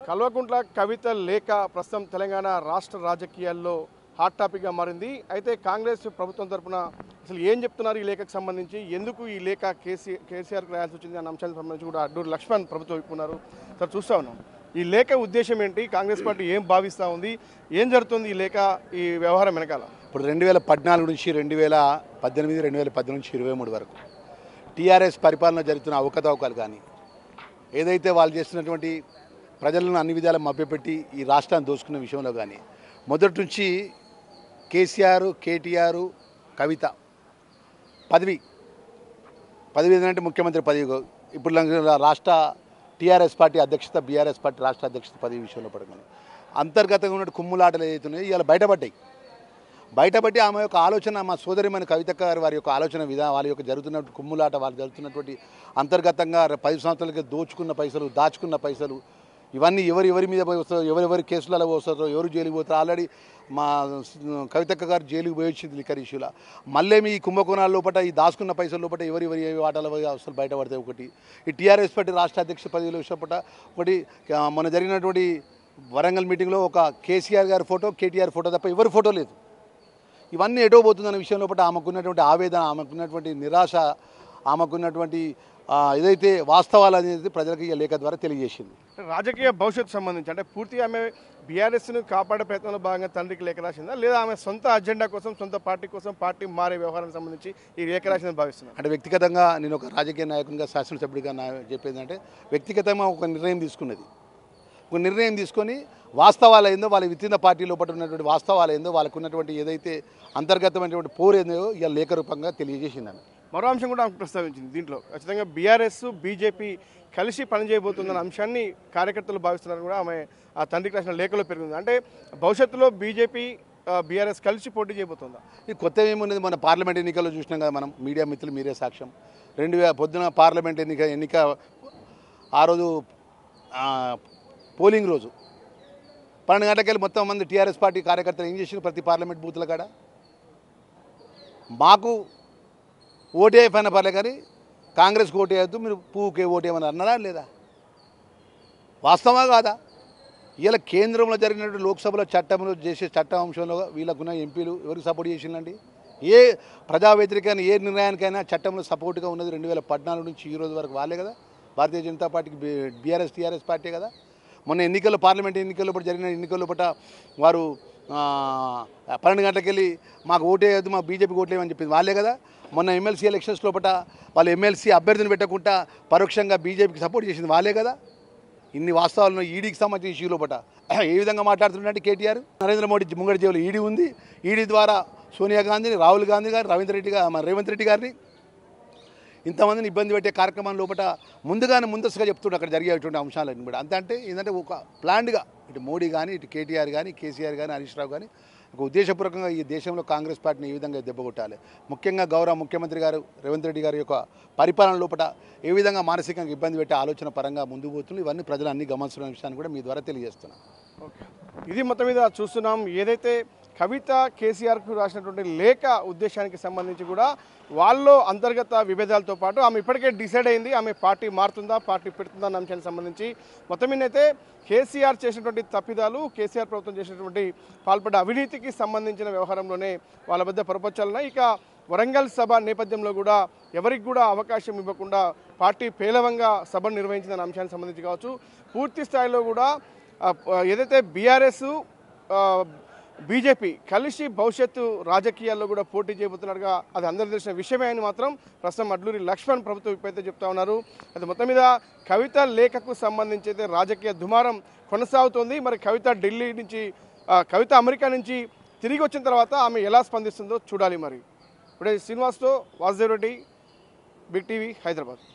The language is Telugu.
కల్వకుంట్ల కవిత లేఖ ప్రస్తుతం తెలంగాణ రాష్ట్ర రాజకీయాల్లో హాట్ టాపిక్గా మారింది. అయితే కాంగ్రెస్ ప్రభుత్వం తరఫున అసలు ఏం చెప్తున్నారు ఈ లేఖకు సంబంధించి, ఎందుకు ఈ లేఖ కేసీఆర్కి రాయాల్సి వచ్చింది అన్న అంశానికి సంబంధించి కూడా అడ్డూరు లక్ష్మణ్ ప్రభుత్వం ఇప్పున్నారు. సార్ చూస్తా ఉన్నాం, ఈ లేఖ ఉద్దేశం ఏంటి, కాంగ్రెస్ పార్టీ ఏం భావిస్తూ ఉంది, ఏం జరుగుతుంది ఈ లేఖ ఈ వ్యవహారం వెనకాల? ఇప్పుడు 2014 నుంచి 2018, 2019 నుంచి 23 వరకు టీఆర్ఎస్ పరిపాలన జరుగుతున్న అవకతవకలు కానీ, ఏదైతే వాళ్ళు చేస్తున్నటువంటి ప్రజలను అన్ని విధాలు మభ్యపెట్టి ఈ రాష్ట్రాన్ని దోచుకున్న విషయంలో కానీ, మొదటి నుంచి కేసీఆర్, కేటీఆర్, కవిత పదవి ఏంటంటే ముఖ్యమంత్రి పదవి, ఇప్పుడు రాష్ట్ర టీఆర్ఎస్ పార్టీ అధ్యక్షత, బీఆర్ఎస్ పార్టీ రాష్ట్ర అధ్యక్షత పదవి విషయంలో పడగానే అంతర్గతంగా ఉన్న కుమ్ములాటలు ఏదైతున్నాయో ఇవాళ బయటపడి ఆమె యొక్క ఆలోచన, మా సోదరిమైన కవితక్క గారు వారి యొక్క ఆలోచన విధానం, వాళ్ళ యొక్క జరుగుతున్న కుమ్ములాట, వాళ్ళు జరుగుతున్నటువంటి అంతర్గతంగా 10 సంవత్సరాలకి దోచుకున్న పైసలు, దాచుకున్న పైసలు, ఇవన్నీ ఎవరి మీద వస్తారో, ఎవరెవరి కేసులలో వస్తారో, ఎవరు జైలుకి పోతారో. ఆల్రెడీ మా కవితక్క గారు జైలుకి పోయి వచ్చింది లిక్కర్ ఇష్యూలో. మళ్ళీ మీ కుంభకోణాల లోపల, ఈ దాచుకున్న పైసల లోపల ఎవరి వాటాల అసలు బయటపడతాయి. ఒకటి ఈ టీఆర్ఎస్ పార్టీ రాష్ట్ర అధ్యక్ష పదవిలో విషయపట ఒకటి, మొన్న జరిగినటువంటి వరంగల్ మీటింగ్లో ఒక కేసీఆర్ గారి ఫోటో, కేటీఆర్ ఫోటో తప్ప ఎవరి ఫోటో లేదు. ఇవన్నీ ఎటో పోతుందన్న విషయం లోపల ఆమెకున్నటువంటి ఆవేదన, ఆమెకున్నటువంటి నిరాశ, ఆమెకున్నటువంటి ఏదైతే వాస్తవాలు అనేది ప్రజలకు ఈ లేఖ ద్వారా తెలియజేసింది. రాజకీయ భవిష్యత్తు సంబంధించి అంటే పూర్తిగా ఆమె బీఆర్ఎస్ను కాపాడే ప్రయత్నంలో భాగంగా తండ్రికి లేఖ రాసిందా, లేదా ఆమె సొంత అజెండా కోసం, సొంత పార్టీ కోసం, పార్టీ మారే వ్యవహారానికి సంబంధించి ఈ లేఖ రాసిందని భావిస్తున్నాను? అంటే వ్యక్తిగతంగా నేను ఒక రాజకీయ నాయకునిగా, శాసనసభ్యుడిగా చెప్పేది అంటే, వ్యక్తిగతంగా ఒక నిర్ణయం తీసుకొని వాస్తవాలు ఏందో, వాళ్ళ విత్తిన పార్టీ లోపల ఉన్నటువంటి వాస్తవాలు ఏందో, వాళ్ళకు ఉన్నటువంటి ఏదైతే అంతర్గతమైనటువంటి పోరు ఏందో ఇవాళ లేఖ రూపంగా తెలియజేసిందని. మరో అంశం కూడా ప్రస్తావించింది దీంట్లో, ఖచ్చితంగా బీఆర్ఎస్ బీజేపీ కలిసి పనిచేయబోతుందన్న అంశాన్ని కార్యకర్తలు భావిస్తున్నారని కూడా ఆమె ఆ తండ్రికి రాసిన లేఖలో పెరిగింది. అంటే భవిష్యత్తులో బీజేపీ బీఆర్ఎస్ కలిసి పోటీ చేయబోతుందా? ఇది కొత్త ఏమున్నది, మన పార్లమెంట్ ఎన్నికల్లో చూసినాం కదా మనం, మీడియా మిత్రులు మీరే సాక్ష్యం. పొద్దున పార్లమెంట్ ఎన్నిక ఆ రోజు పోలింగ్ రోజు 12 గంటలకెళ్ళి మొత్తం మంది టీఆర్ఎస్ పార్టీ కార్యకర్తలు ఏం చేసిన, ప్రతి పార్లమెంట్ బూత్ల కాడ మాకు ఓటే పైన పర్లే కానీ కాంగ్రెస్కి ఓటు వేయద్దు, మీరు పువ్వుకే ఓటు వేయమని అన్నారా లేదా? వాస్తవా కాదా? ఇలా కేంద్రంలో జరిగినటువంటి లోక్సభలో చట్టంలో చేసే చట్టం అంశంలో వీళ్ళకున్న ఎంపీలు ఎవరికి సపోర్ట్ చేసిందండి? ఏ ప్రజా వ్యతిరేకమైన ఏ నిర్ణయానికైనా చట్టంలో సపోర్ట్గా ఉన్నది 2014 నుంచి ఈ రోజు వరకు వాళ్ళే కదా. భారతీయ జనతా పార్టీకి బీఆర్ఎస్ టీఆర్ఎస్ పార్టీ కదా. మొన్న ఎన్నికల్లో, పార్లమెంట్ ఎన్నికల్లో జరిగిన ఎన్నికల్లో వారు 12 గంటలకెళ్ళి మాకు ఓటేయద్దు, మా బీజేపీకి ఓట్లేమని చెప్పింది వాళ్ళే కదా. మొన్న ఎమ్మెల్సీ ఎలక్షన్స్ లోపల వాళ్ళు ఎమ్మెల్సీ అభ్యర్థిని పెట్టకుండా పరోక్షంగా బీజేపీకి సపోర్ట్ చేసింది వాళ్ళే కదా. ఇన్ని వాస్తవాలను ఈడీకి సంబంధించిన ఇష్యూ లోపల ఏ విధంగా మాట్లాడుతున్నారంటే కేటీఆర్, నరేంద్ర మోడీ ముంగడి జేబులో ఈడీ ఉంది. ఈడీ ద్వారా సోనియా గాంధీని, రాహుల్ గాంధీ గారు, రేవంత్ రెడ్డి గారిని ఇంతమందిని ఇబ్బంది పెట్టే కార్యక్రమం లోపల ముందస్తుగా చెప్తుండే అక్కడ జరిగేటువంటి అంశాలన్నీ కూడా. అంటే ఏంటంటే ఒక ప్లాన్డ్గా ఇటు మోడీ కానీ, ఇటు కేటీఆర్ కానీ, కేసీఆర్ కానీ, హరీష్ రావు కానీ ఒక ఉద్దేశపూర్వకంగా ఈ దేశంలో కాంగ్రెస్ పార్టీని ఏ విధంగా దెబ్బకొట్టాలి, ముఖ్యంగా గౌరవ ముఖ్యమంత్రి గారు రేవంత్ రెడ్డి గారి యొక్క పరిపాలన లోపల ఏ విధంగా మానసికంగా ఇబ్బంది పెట్టే ఆలోచన పరంగా ముందుకు పోతుంది. ఇవన్నీ ప్రజలు అన్ని గమనిస్తున్న విషయాన్ని కూడా మీ ద్వారా తెలియజేస్తున్నాను. ఓకే, ఇది మొత్తం మీద చూస్తున్నాం. ఏదైతే కవిత కేసీఆర్కు రాసినటువంటి లేఖ ఉద్దేశానికి సంబంధించి కూడా వాళ్ళలో అంతర్గత విభేదాలతో పాటు ఆమె ఇప్పటికే డిసైడ్ అయింది, ఆమె పార్టీ మారుతుందా, పార్టీ పెడుతుందా అన్న అంశానికి సంబంధించి మొత్తం మీద అయితే కేసీఆర్ చేసినటువంటి తప్పిదాలు, కేసీఆర్ ప్రభుత్వం చేసినటువంటి పాల్పడ్డ అవినీతికి సంబంధించిన వ్యవహారంలోనే వాళ్ళ మధ్య ప్రపంచాలున్నాయి. ఇక వరంగల్ సభ నేపథ్యంలో కూడా ఎవరికి కూడా అవకాశం ఇవ్వకుండా పార్టీ పేలవంగా సభను నిర్వహించిన అంశానికి సంబంధించి కావచ్చు, పూర్తి స్థాయిలో కూడా ఏదైతే బీఆర్ఎస్ బీజేపీ కలిసి భవిష్యత్తు రాజకీయాల్లో కూడా పోటీ చేయబోతున్నట్టుగా అది అందరికీ తెలిసిన విషయమే అని మాత్రం ప్రస్తుతం అడ్లూరి లక్ష్మణ్ ప్రభుత్వం ఇప్పుడైతే చెప్తా ఉన్నారు. అది మొత్తం మీద కవిత లేఖకు సంబంధించి అయితే రాజకీయ దుమారం కొనసాగుతోంది. మరి కవిత ఢిల్లీ నుంచి, కవిత అమెరికా నుంచి తిరిగి వచ్చిన తర్వాత ఆమె ఎలా స్పందిస్తుందో చూడాలి. మరి ఇప్పుడే శ్రీనివాస్తో వాసుదేవ్ రెడ్డి, బిగ్ టీవీ, హైదరాబాద్.